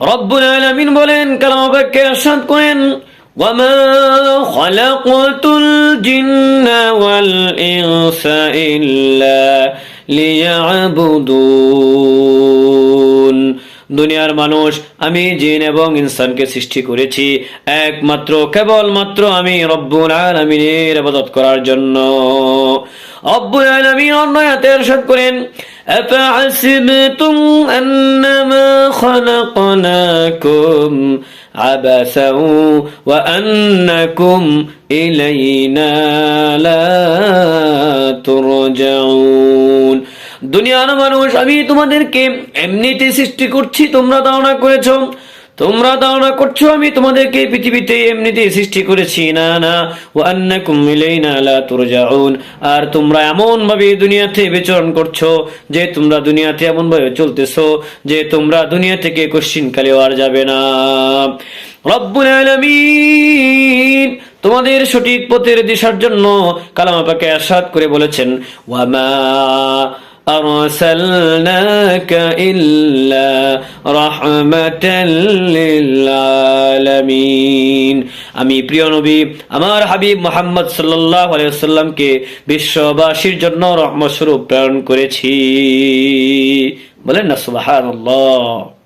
রব্বুল আলামিন বলেন, কালামা বাক্যে ইরশাদ করেন, ওয়ামা খালাকাতুল জিন্না ওয়াল ইনসা ইল্লা লিয়াবুদুন। দুনিয়ার মানুষ, আমি জিন এবং ইনসানকে সৃষ্টি করেছি একমাত্র কেবলমাত্র আমি রব্বুল আলামিনের ইবাদত করার জন্য। রব্বুল আলামিন অন্য আয়াতে ইরশাদ করেন, আফাহাসিবতুম আন্নামা খালাকনাকুম আবাসা ওয়া আন্নাকুম ইলাইনা লা তুরজাউন। দুনিয়ার মানুষ, আমি তোমাদেরকে এমনিতে সৃষ্টি করছি, তোমরা ধারণা করেছো, তোমরা ধারণা করছো আমি তোমাদেরকে পৃথিবীতে এমনিতে সৃষ্টি করেছি। না না, ওয়া আন্নাকুম ইলাইনা লা তুরজাউন। আর তোমরা এমন ভাবে দুনিয়াতে বিচরণ করছো যে তোমরা দুনিয়াতে এমন ভাবে চলতেছো যে তোমরা দুনিয়া থেকে কোশ্চিনকালেও আর যাবে না। রব্বুল আলামিন তোমাদের সঠিক পথের দিশার জন্য কালামা পাকে ইরশাদ করে বলেছেন, ওয়ামা আরসালনাকা ইল্লা রাহমাতাল লিল আলামিন। আমি প্রিয় নবী আমার হাবিব মুহাম্মদ সাল্লাল্লাহু আলাইহি ওয়াসাল্লামকে বিশ্ববাসীর জন্য রহমত স্বরূপ প্রেরণ করেছি। বলেন না সুবহানাল্লাহ।